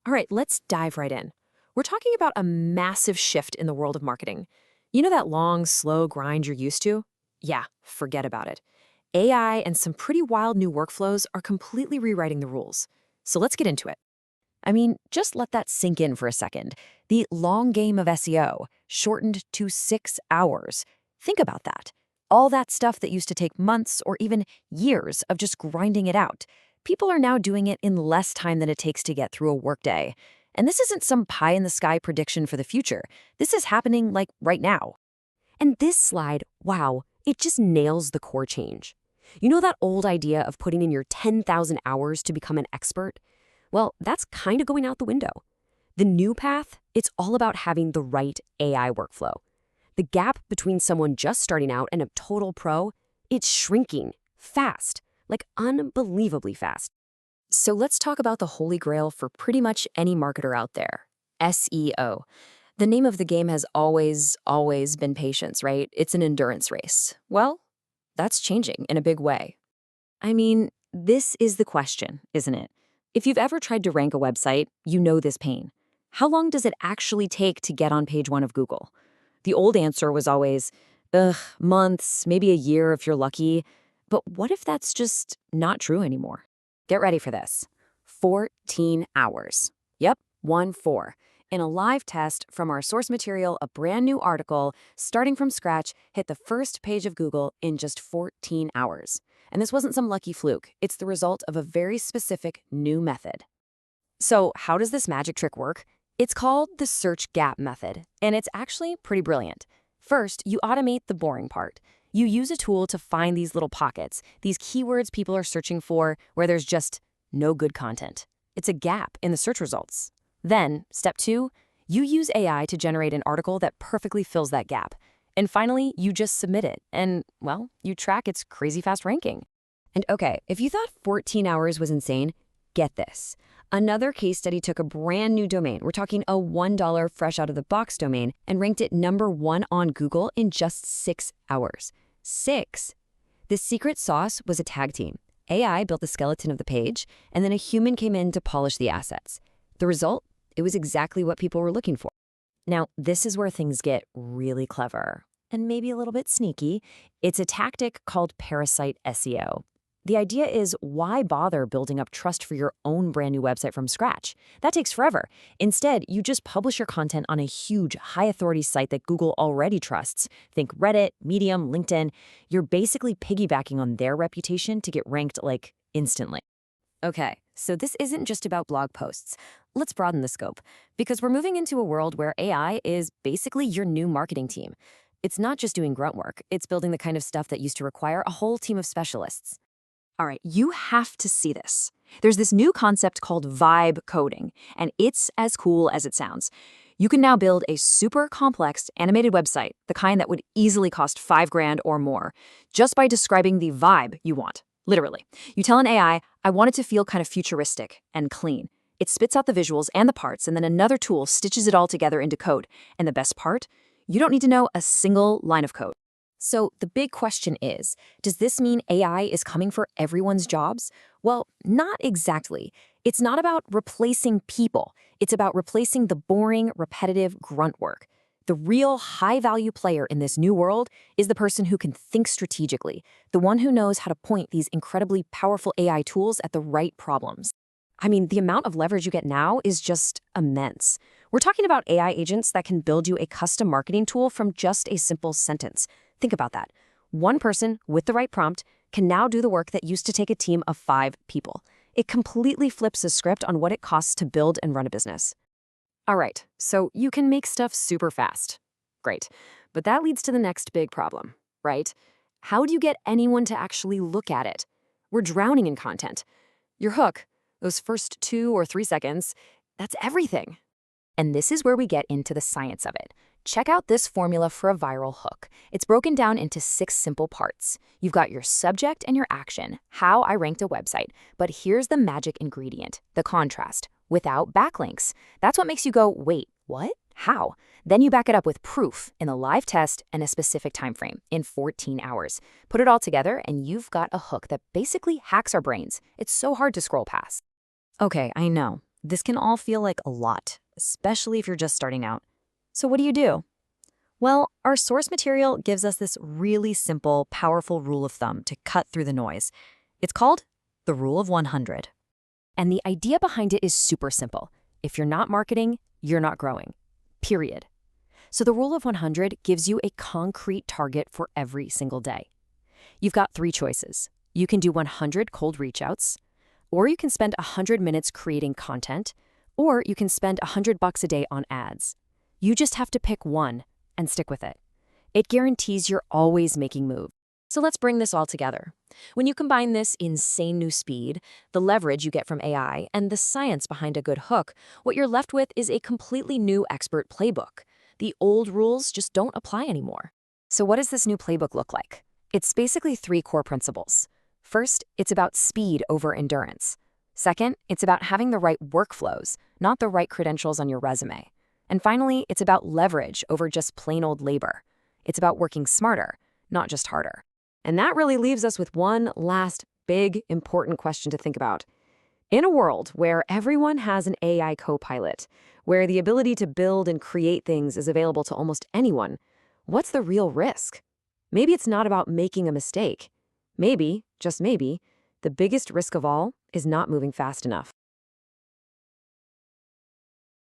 All right, let's dive right in. We're talking about a massive shift in the world of marketing. You know that long, slow grind you're used to? Yeah, forget about it. AI and some pretty wild new workflows are completely rewriting the rules. So let's get into it. I mean, just let that sink in for a second. The long game of SEO, shortened to 6 hours. Think about that. All that stuff that used to take months or even years of just grinding it out. People are now doing it in less time than it takes to get through a workday. And this isn't some pie-in-the-sky prediction for the future. This is happening, like, right now. And this slide, wow, it just nails the core change. You know that old idea of putting in your 10,000 hours to become an expert? Well, that's kind of going out the window. The new path, it's all about having the right AI workflow. The gap between someone just starting out and a total pro, it's shrinking fast, like unbelievably fast. So let's talk about the holy grail for pretty much any marketer out there, SEO. The name of the game has always been patience, right? It's an endurance race. Well, that's changing in a big way. I mean, this is the question, isn't it? If you've ever tried to rank a website, you know this pain. How long does it actually take to get on page 1 of Google? The old answer was always, months, maybe a year if you're lucky. But what if that's just not true anymore? Get ready for this. 14 hours. Yep, 1-4. In a live test from our source material, a brand new article, starting from scratch, hit the first page of Google in just 14 hours. And this wasn't some lucky fluke. It's the result of a very specific new method. So how does this magic trick work? It's called the search gap method, and it's actually pretty brilliant. First, you automate the boring part. You use a tool to find these little pockets, these keywords people are searching for where there's just no good content. It's a gap in the search results. Then, step 2, you use AI to generate an article that perfectly fills that gap. And finally, you just submit it, and, well, you track its crazy fast ranking. And okay, if you thought 14 hours was insane, get this. Another case study took a brand new domain, we're talking a $1 fresh out of the box domain, and ranked it #1 on Google in just 6 hours. 6. The secret sauce was a tag team. AI built the skeleton of the page, and then a human came in to polish the assets. The result? It was exactly what people were looking for. Now, this is where things get really clever and maybe a little bit sneaky. It's a tactic called parasite SEO. The idea is, why bother building up trust for your own brand new website from scratch? That takes forever. Instead, you just publish your content on a huge, high-authority site that Google already trusts. Think Reddit, Medium, LinkedIn. You're basically piggybacking on their reputation to get ranked, like, instantly. Okay, so this isn't just about blog posts. Let's broaden the scope, because we're moving into a world where AI is basically your new marketing team. It's not just doing grunt work, it's building the kind of stuff that used to require a whole team of specialists. All right, you have to see this. There's this new concept called vibe coding, and it's as cool as it sounds. You can now build a super complex animated website, the kind that would easily cost $5,000 or more, just by describing the vibe you want. Literally. You tell an AI, I want it to feel kind of futuristic and clean. It spits out the visuals and the parts, and then another tool stitches it all together into code. And the best part? You don't need to know a single line of code. So the big question is, does this mean AI is coming for everyone's jobs? Well, not exactly. It's not about replacing people. It's about replacing the boring, repetitive grunt work. The real high-value player in this new world is the person who can think strategically, the one who knows how to point these incredibly powerful AI tools at the right problems. I mean, the amount of leverage you get now is just immense. We're talking about AI agents that can build you a custom marketing tool from just a simple sentence. Think about that. One person with the right prompt can now do the work that used to take a team of 5 people. It completely flips the script on what it costs to build and run a business. All right, so you can make stuff super fast. Great. But that leads to the next big problem, right? How do you get anyone to actually look at it? We're drowning in content. Your hook, those first 2 or 3 seconds, that's everything. And this is where we get into the science of it. Check out this formula for a viral hook. It's broken down into 6 simple parts. You've got your subject and your action, how I ranked a website. But here's the magic ingredient, the contrast, without backlinks. That's what makes you go, wait, what? How? Then you back it up with proof in a live test and a specific time frame in 14 hours. Put it all together and you've got a hook that basically hacks our brains. It's so hard to scroll past. Okay, I know. This can all feel like a lot, especially if you're just starting out. So what do you do? Well, our source material gives us this really simple, powerful rule of thumb to cut through the noise. It's called the Rule of 100. And the idea behind it is super simple. If you're not marketing, you're not growing. Period. So the Rule of 100 gives you a concrete target for every single day. You've got 3 choices. You can do 100 cold reach outs, or you can spend 100 minutes creating content, or you can spend $100 a day on ads. You just have to pick one and stick with it. It guarantees you're always making moves. So let's bring this all together. When you combine this insane new speed, the leverage you get from AI, and the science behind a good hook, what you're left with is a completely new expert playbook. The old rules just don't apply anymore. So what does this new playbook look like? It's basically 3 core principles. First, it's about speed over endurance. Second, it's about having the right workflows, not the right credentials on your resume. And finally, it's about leverage over just plain old labor. It's about working smarter, not just harder. And that really leaves us with one last big, important question to think about. In a world where everyone has an AI co-pilot, where the ability to build and create things is available to almost anyone, what's the real risk? Maybe it's not about making a mistake. Maybe, just maybe, the biggest risk of all is not moving fast enough.